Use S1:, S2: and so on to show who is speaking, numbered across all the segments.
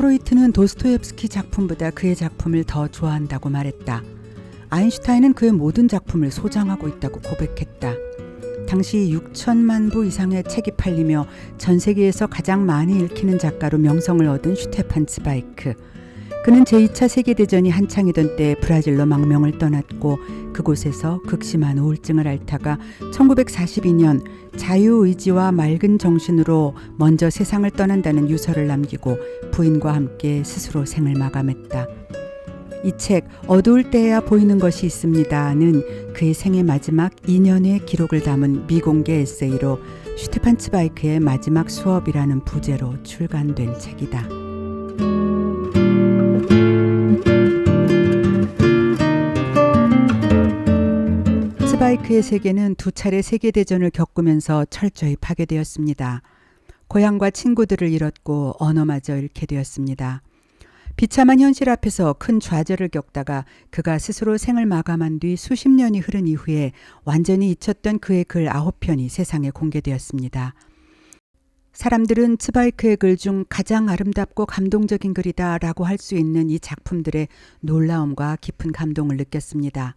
S1: 프로이트는 도스토옙스키 작품보다 그의 작품을 더 좋아한다고 말했다. 아인슈타인은 그의 모든 작품을 소장하고 있다고 고백했다. 당시 6천만 부 이상의 책이 팔리며 전 세계에서 가장 많이 읽히는 작가로 명성을 얻은 슈테판 츠바이크. 그는 제2차 세계대전이 한창이던 때 브라질로 망명을 떠났고 그곳에서 극심한 우울증을 앓다가 1942년 자유의지와 맑은 정신으로 먼저 세상을 떠난다는 유서를 남기고 부인과 함께 스스로 생을 마감했다. 이 책 어두울 때야 보이는 것이 있습니다는 그의 생의 마지막 2년의 기록을 담은 미공개 에세이로 슈테판 츠바이크의 마지막 수업이라는 부제로 출간된 책이다. 츠바이크의 세계는 두 차례 세계대전을 겪으면서 철저히 파괴되었습니다. 고향과 친구들을 잃었고 언어마저 잃게 되었습니다. 비참한 현실 앞에서 큰 좌절을 겪다가 그가 스스로 생을 마감한 뒤 수십 년이 흐른 이후에 완전히 잊혔던 그의 글 9편이 세상에 공개되었습니다. 사람들은 츠바이크의 글 중 가장 아름답고 감동적인 글이다 라고 할 수 있는 이 작품들의 놀라움과 깊은 감동을 느꼈습니다.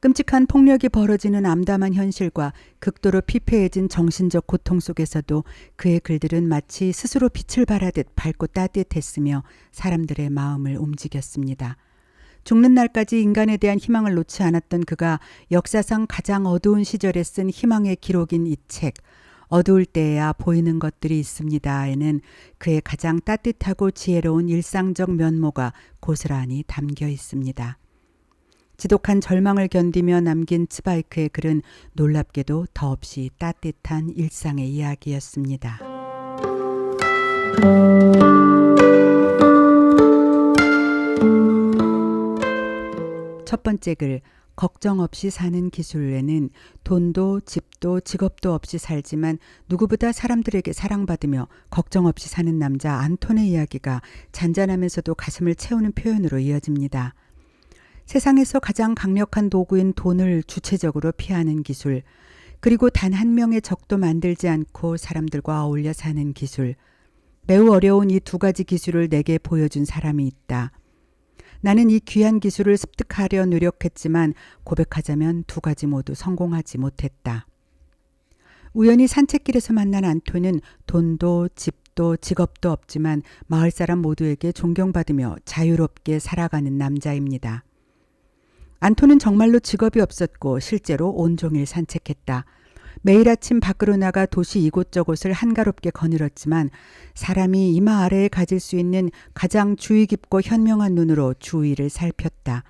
S1: 끔찍한 폭력이 벌어지는 암담한 현실과 극도로 피폐해진 정신적 고통 속에서도 그의 글들은 마치 스스로 빛을 발하듯 밝고 따뜻했으며 사람들의 마음을 움직였습니다. 죽는 날까지 인간에 대한 희망을 놓지 않았던 그가 역사상 가장 어두운 시절에 쓴 희망의 기록인 이 책 어두울 때에야 보이는 것들이 있습니다에는 그의 가장 따뜻하고 지혜로운 일상적 면모가 고스란히 담겨 있습니다. 지독한 절망을 견디며 남긴 츠바이크의 글은 놀랍게도 더없이 따뜻한 일상의 이야기였습니다. 첫 번째 글, 걱정 없이 사는 기술에는 돈도 집도 직업도 없이 살지만 누구보다 사람들에게 사랑받으며 걱정 없이 사는 남자 안톤의 이야기가 잔잔하면서도 가슴을 채우는 표현으로 이어집니다. 세상에서 가장 강력한 도구인 돈을 주체적으로 피하는 기술, 그리고 단 한 명의 적도 만들지 않고 사람들과 어울려 사는 기술. 매우 어려운 이 두 가지 기술을 내게 보여준 사람이 있다. 나는 이 귀한 기술을 습득하려 노력했지만 고백하자면 두 가지 모두 성공하지 못했다. 우연히 산책길에서 만난 안톤은 돈도 집도 직업도 없지만 마을 사람 모두에게 존경받으며 자유롭게 살아가는 남자입니다. 안톤은 정말로 직업이 없었고 실제로 온종일 산책했다. 매일 아침 밖으로 나가 도시 이곳저곳을 한가롭게 거닐었지만 사람이 이마 아래에 가질 수 있는 가장 주의 깊고 현명한 눈으로 주위를 살폈다.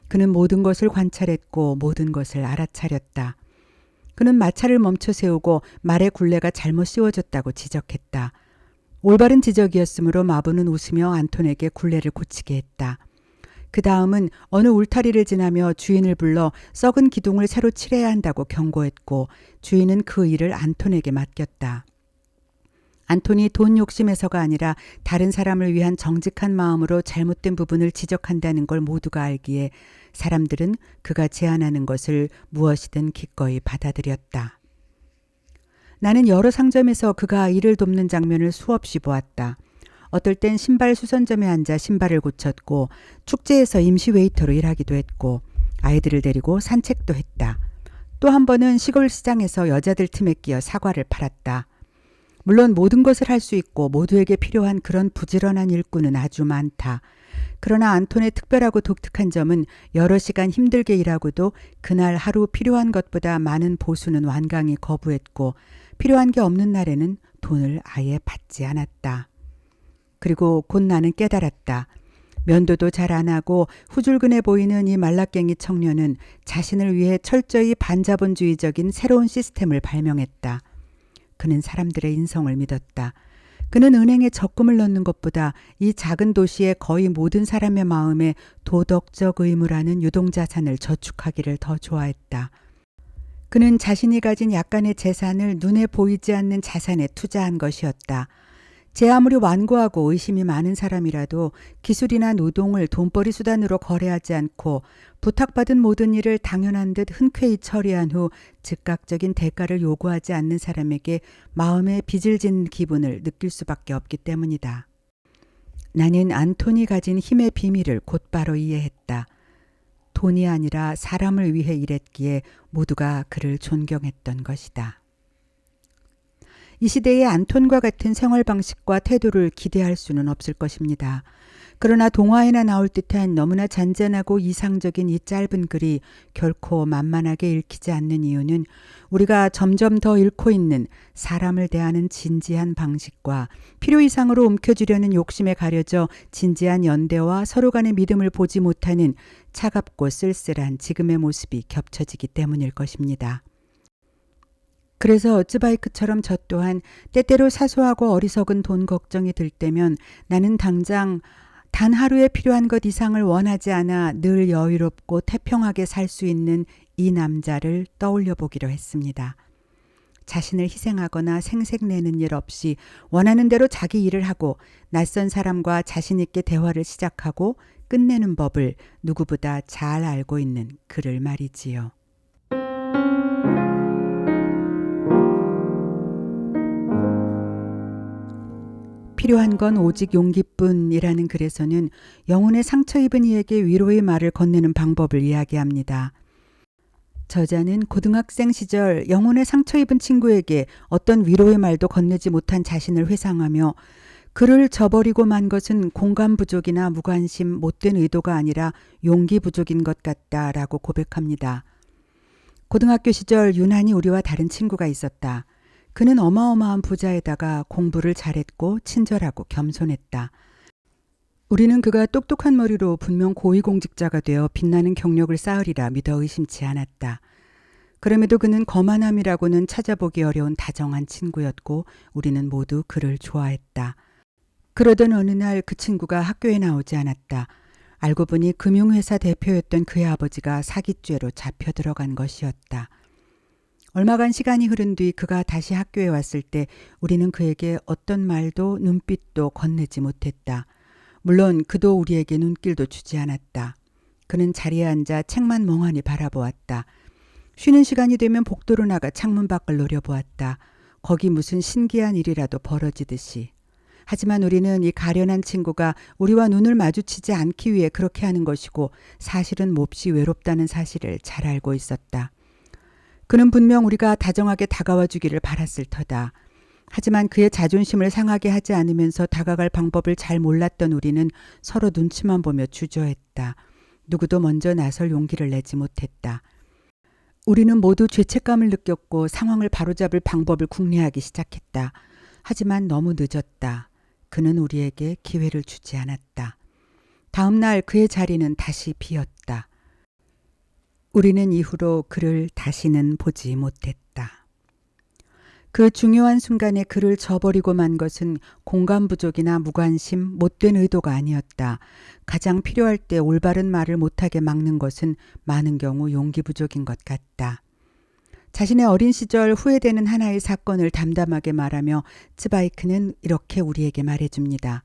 S1: 그는 모든 것을 관찰했고 모든 것을 알아차렸다. 그는 마차를 멈춰 세우고 말의 굴레가 잘못 씌워졌다고 지적했다. 올바른 지적이었으므로 마부는 웃으며 안톤에게 굴레를 고치게 했다. 그 다음은 어느 울타리를 지나며 주인을 불러 썩은 기둥을 새로 칠해야 한다고 경고했고 주인은 그 일을 안톤에게 맡겼다. 안톤이 돈 욕심에서가 아니라 다른 사람을 위한 정직한 마음으로 잘못된 부분을 지적한다는 걸 모두가 알기에 사람들은 그가 제안하는 것을 무엇이든 기꺼이 받아들였다. 나는 여러 상점에서 그가 일을 돕는 장면을 수없이 보았다. 어떨 땐 신발 수선점에 앉아 신발을 고쳤고 축제에서 임시 웨이터로 일하기도 했고 아이들을 데리고 산책도 했다. 또 한 번은 시골 시장에서 여자들 틈에 끼어 사과를 팔았다. 물론 모든 것을 할 수 있고 모두에게 필요한 그런 부지런한 일꾼은 아주 많다. 그러나 안톤의 특별하고 독특한 점은 여러 시간 힘들게 일하고도 그날 하루 필요한 것보다 많은 보수는 완강히 거부했고 필요한 게 없는 날에는 돈을 아예 받지 않았다. 그리고 곧 나는 깨달았다. 면도도 잘 안 하고 후줄근해 보이는 이 말라깽이 청년은 자신을 위해 철저히 반자본주의적인 새로운 시스템을 발명했다. 그는 사람들의 인성을 믿었다. 그는 은행에 적금을 넣는 것보다 이 작은 도시의 거의 모든 사람의 마음에 도덕적 의무라는 유동자산을 저축하기를 더 좋아했다. 그는 자신이 가진 약간의 재산을 눈에 보이지 않는 자산에 투자한 것이었다. 제 아무리 완고하고 의심이 많은 사람이라도 기술이나 노동을 돈벌이 수단으로 거래하지 않고 부탁받은 모든 일을 당연한 듯 흔쾌히 처리한 후 즉각적인 대가를 요구하지 않는 사람에게 마음에 빚을 진 기분을 느낄 수밖에 없기 때문이다. 나는 안톤이 가진 힘의 비밀을 곧바로 이해했다. 돈이 아니라 사람을 위해 일했기에 모두가 그를 존경했던 것이다. 이 시대의 안톤과 같은 생활 방식과 태도를 기대할 수는 없을 것입니다. 그러나 동화에나 나올 듯한 너무나 잔잔하고 이상적인 이 짧은 글이 결코 만만하게 읽히지 않는 이유는 우리가 점점 더 잃고 있는 사람을 대하는 진지한 방식과 필요 이상으로 움켜쥐려는 욕심에 가려져 진지한 연대와 서로 간의 믿음을 보지 못하는 차갑고 쓸쓸한 지금의 모습이 겹쳐지기 때문일 것입니다. 그래서 츠바이크처럼 저 또한 때때로 사소하고 어리석은 돈 걱정이 들 때면 나는 당장 단 하루에 필요한 것 이상을 원하지 않아 늘 여유롭고 태평하게 살 수 있는 이 남자를 떠올려 보기로 했습니다. 자신을 희생하거나 생색내는 일 없이 원하는 대로 자기 일을 하고 낯선 사람과 자신 있게 대화를 시작하고 끝내는 법을 누구보다 잘 알고 있는 그를 말이지요. 필요한 건 오직 용기뿐이라는 글에서는 영혼에 상처 입은 이에게 위로의 말을 건네는 방법을 이야기합니다. 저자는 고등학생 시절 영혼에 상처 입은 친구에게 어떤 위로의 말도 건네지 못한 자신을 회상하며 그를 저버리고 만 것은 공감 부족이나 무관심, 못된 의도가 아니라 용기 부족인 것 같다라고 고백합니다. 고등학교 시절 유난히 우리와 다른 친구가 있었다. 그는 어마어마한 부자에다가 공부를 잘했고 친절하고 겸손했다. 우리는 그가 똑똑한 머리로 분명 고위공직자가 되어 빛나는 경력을 쌓으리라 믿어 의심치 않았다. 그럼에도 그는 거만함이라고는 찾아보기 어려운 다정한 친구였고 우리는 모두 그를 좋아했다. 그러던 어느 날 그 친구가 학교에 나오지 않았다. 알고 보니 금융회사 대표였던 그의 아버지가 사기죄로 잡혀 들어간 것이었다. 얼마간 시간이 흐른 뒤 그가 다시 학교에 왔을 때 우리는 그에게 어떤 말도 눈빛도 건네지 못했다. 물론 그도 우리에게 눈길도 주지 않았다. 그는 자리에 앉아 책만 멍하니 바라보았다. 쉬는 시간이 되면 복도로 나가 창문 밖을 노려보았다. 거기 무슨 신기한 일이라도 벌어지듯이. 하지만 우리는 이 가련한 친구가 우리와 눈을 마주치지 않기 위해 그렇게 하는 것이고 사실은 몹시 외롭다는 사실을 잘 알고 있었다. 그는 분명 우리가 다정하게 다가와 주기를 바랐을 터다. 하지만 그의 자존심을 상하게 하지 않으면서 다가갈 방법을 잘 몰랐던 우리는 서로 눈치만 보며 주저했다. 누구도 먼저 나설 용기를 내지 못했다. 우리는 모두 죄책감을 느꼈고 상황을 바로잡을 방법을 궁리하기 시작했다. 하지만 너무 늦었다. 그는 우리에게 기회를 주지 않았다. 다음 날 그의 자리는 다시 비었다. 우리는 이후로 그를 다시는 보지 못했다. 그 중요한 순간에 그를 저버리고 만 것은 공감 부족이나 무관심, 못된 의도가 아니었다. 가장 필요할 때 올바른 말을 못하게 막는 것은 많은 경우 용기 부족인 것 같다. 자신의 어린 시절 후회되는 하나의 사건을 담담하게 말하며 츠바이크는 이렇게 우리에게 말해줍니다.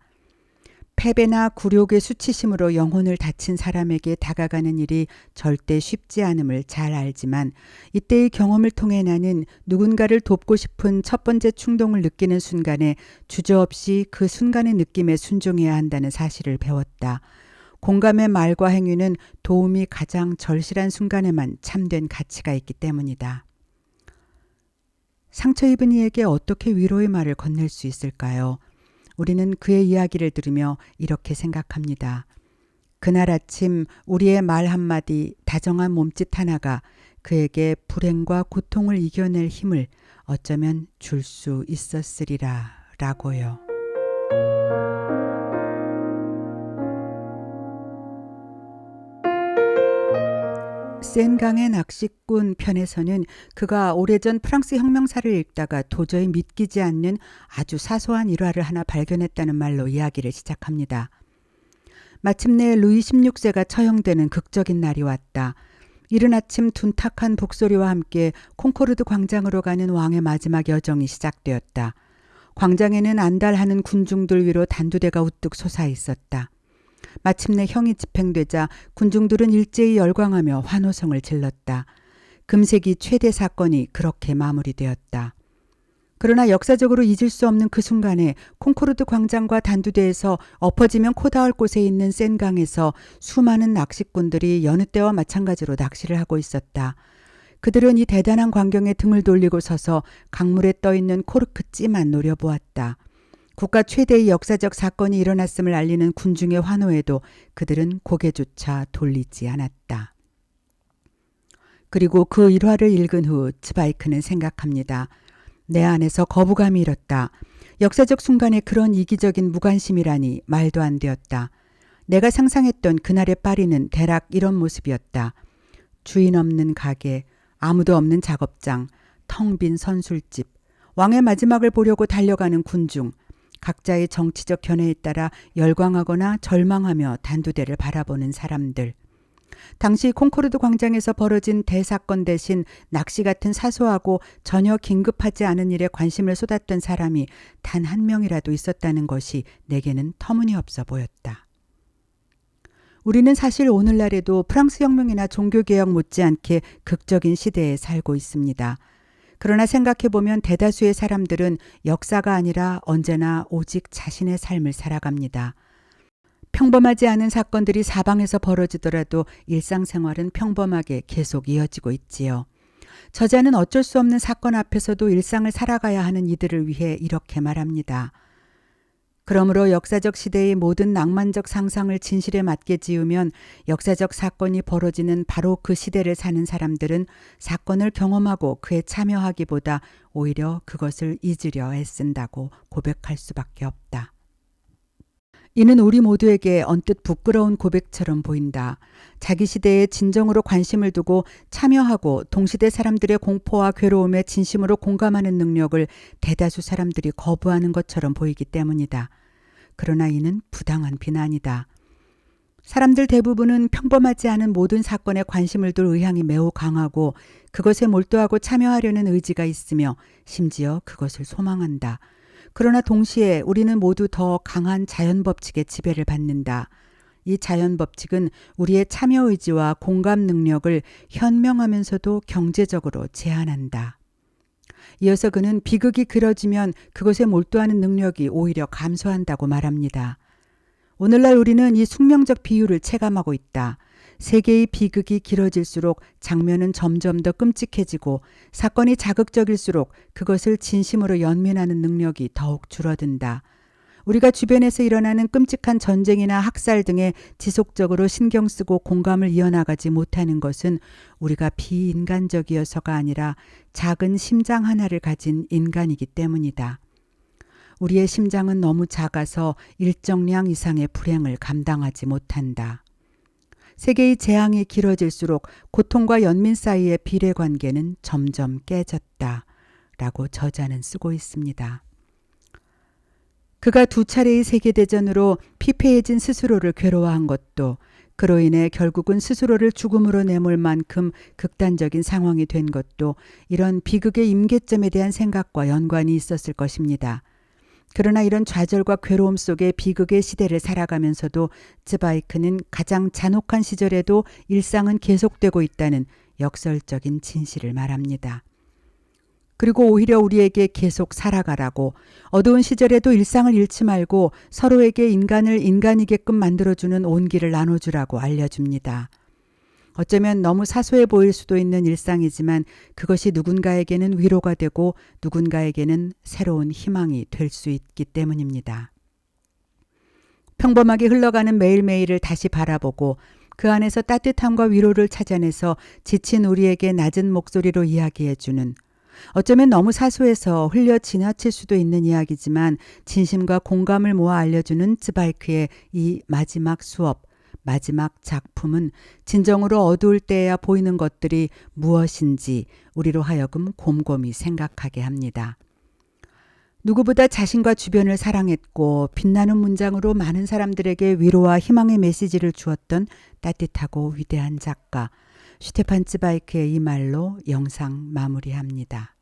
S1: 패배나 굴욕의 수치심으로 영혼을 다친 사람에게 다가가는 일이 절대 쉽지 않음을 잘 알지만 이때의 경험을 통해 나는 누군가를 돕고 싶은 첫 번째 충동을 느끼는 순간에 주저없이 그 순간의 느낌에 순종해야 한다는 사실을 배웠다. 공감의 말과 행위는 도움이 가장 절실한 순간에만 참된 가치가 있기 때문이다. 상처 입은 이에게 어떻게 위로의 말을 건넬 수 있을까요? 우리는 그의 이야기를 들으며 이렇게 생각합니다. 그날 아침 우리의 말 한마디, 다정한 몸짓 하나가 그에게 불행과 고통을 이겨낼 힘을 어쩌면 줄 수 있었으리라 라고요. 센강의 낚시꾼 편에서는 그가 오래전 프랑스 혁명사를 읽다가 도저히 믿기지 않는 아주 사소한 일화를 하나 발견했다는 말로 이야기를 시작합니다. 마침내 루이 16세가 처형되는 극적인 날이 왔다. 이른 아침 둔탁한 북소리와 함께 콩코르드 광장으로 가는 왕의 마지막 여정이 시작되었다. 광장에는 안달하는 군중들 위로 단두대가 우뚝 솟아 있었다. 마침내 형이 집행되자 군중들은 일제히 열광하며 환호성을 질렀다. 금세기 최대 사건이 그렇게 마무리되었다. 그러나 역사적으로 잊을 수 없는 그 순간에 콩코르드 광장과 단두대에서 엎어지면 코 닿을 곳에 있는 센강에서 수많은 낚시꾼들이 여느 때와 마찬가지로 낚시를 하고 있었다. 그들은 이 대단한 광경에 등을 돌리고 서서 강물에 떠있는 코르크찌만 노려보았다. 국가 최대의 역사적 사건이 일어났음을 알리는 군중의 환호에도 그들은 고개조차 돌리지 않았다. 그리고 그 일화를 읽은 후 츠바이크는 생각합니다. 내 안에서 거부감이 일었다. 역사적 순간에 그런 이기적인 무관심이라니 말도 안 되었다. 내가 상상했던 그날의 파리는 대략 이런 모습이었다. 주인 없는 가게, 아무도 없는 작업장, 텅 빈 선술집, 왕의 마지막을 보려고 달려가는 군중, 각자의 정치적 견해에 따라 열광하거나 절망하며 단두대를 바라보는 사람들. 당시 콩코르드 광장에서 벌어진 대사건 대신 낚시 같은 사소하고 전혀 긴급하지 않은 일에 관심을 쏟았던 사람이 단 한 명이라도 있었다는 것이 내게는 터무니없어 보였다. 우리는 사실 오늘날에도 프랑스 혁명이나 종교개혁 못지않게 극적인 시대에 살고 있습니다. 그러나 생각해보면 대다수의 사람들은 역사가 아니라 언제나 오직 자신의 삶을 살아갑니다. 평범하지 않은 사건들이 사방에서 벌어지더라도 일상생활은 평범하게 계속 이어지고 있지요. 저자는 어쩔 수 없는 사건 앞에서도 일상을 살아가야 하는 이들을 위해 이렇게 말합니다. 그러므로 역사적 시대의 모든 낭만적 상상을 진실에 맞게 지으면 역사적 사건이 벌어지는 바로 그 시대를 사는 사람들은 사건을 경험하고 그에 참여하기보다 오히려 그것을 잊으려 애쓴다고 고백할 수밖에 없다. 이는 우리 모두에게 언뜻 부끄러운 고백처럼 보인다. 자기 시대에 진정으로 관심을 두고 참여하고 동시대 사람들의 공포와 괴로움에 진심으로 공감하는 능력을 대다수 사람들이 거부하는 것처럼 보이기 때문이다. 그러나 이는 부당한 비난이다. 사람들 대부분은 평범하지 않은 모든 사건에 관심을 둘 의향이 매우 강하고 그것에 몰두하고 참여하려는 의지가 있으며 심지어 그것을 소망한다. 그러나 동시에 우리는 모두 더 강한 자연법칙의 지배를 받는다. 이 자연법칙은 우리의 참여의지와 공감 능력을 현명하면서도 경제적으로 제한한다. 이어서 그는 비극이 그려지면 그것에 몰두하는 능력이 오히려 감소한다고 말합니다. 오늘날 우리는 이 숙명적 비유를 체감하고 있다. 세계의 비극이 길어질수록 장면은 점점 더 끔찍해지고 사건이 자극적일수록 그것을 진심으로 연민하는 능력이 더욱 줄어든다. 우리가 주변에서 일어나는 끔찍한 전쟁이나 학살 등에 지속적으로 신경 쓰고 공감을 이어나가지 못하는 것은 우리가 비인간적이어서가 아니라 작은 심장 하나를 가진 인간이기 때문이다. 우리의 심장은 너무 작아서 일정량 이상의 불행을 감당하지 못한다. 세계의 재앙이 길어질수록 고통과 연민 사이의 비례관계는 점점 깨졌다. 라고 저자는 쓰고 있습니다. 그가 2차례의 세계대전으로 피폐해진 스스로를 괴로워한 것도 그로 인해 결국은 스스로를 죽음으로 내몰 만큼 극단적인 상황이 된 것도 이런 비극의 임계점에 대한 생각과 연관이 있었을 것입니다. 그러나 이런 좌절과 괴로움 속에 비극의 시대를 살아가면서도 츠바이크는 가장 잔혹한 시절에도 일상은 계속되고 있다는 역설적인 진실을 말합니다. 그리고 오히려 우리에게 계속 살아가라고 어두운 시절에도 일상을 잃지 말고 서로에게 인간을 인간이게끔 만들어주는 온기를 나눠주라고 알려줍니다. 어쩌면 너무 사소해 보일 수도 있는 일상이지만 그것이 누군가에게는 위로가 되고 누군가에게는 새로운 희망이 될 수 있기 때문입니다. 평범하게 흘러가는 매일매일을 다시 바라보고 그 안에서 따뜻함과 위로를 찾아내서 지친 우리에게 낮은 목소리로 이야기해주는 어쩌면 너무 사소해서 흘려 지나칠 수도 있는 이야기지만 진심과 공감을 모아 알려주는 츠바이크의 이 마지막 수업, 마지막 작품은 진정으로 어두울 때에야 보이는 것들이 무엇인지 우리로 하여금 곰곰이 생각하게 합니다. 누구보다 자신과 주변을 사랑했고 빛나는 문장으로 많은 사람들에게 위로와 희망의 메시지를 주었던 따뜻하고 위대한 작가 슈테판 츠바이크의 이 말로 영상 마무리합니다.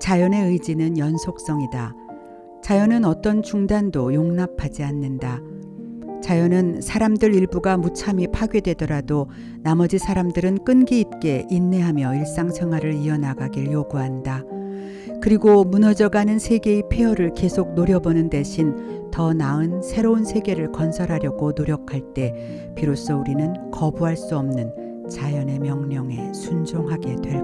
S1: 자연의 의지는 연속성이다. 자연은 어떤 중단도 용납하지 않는다. 자연은 사람들 일부가 무참히 파괴되더라도 나머지 사람들은 끈기 있게 인내하며 일상생활을 이어나가길 요구한다. 그리고 무너져가는 세계의 폐허를 계속 노려보는 대신 더 나은 새로운 세계를 건설하려고 노력할 때 비로소 우리는 거부할 수 없는 자연의 명령에 순종하게 될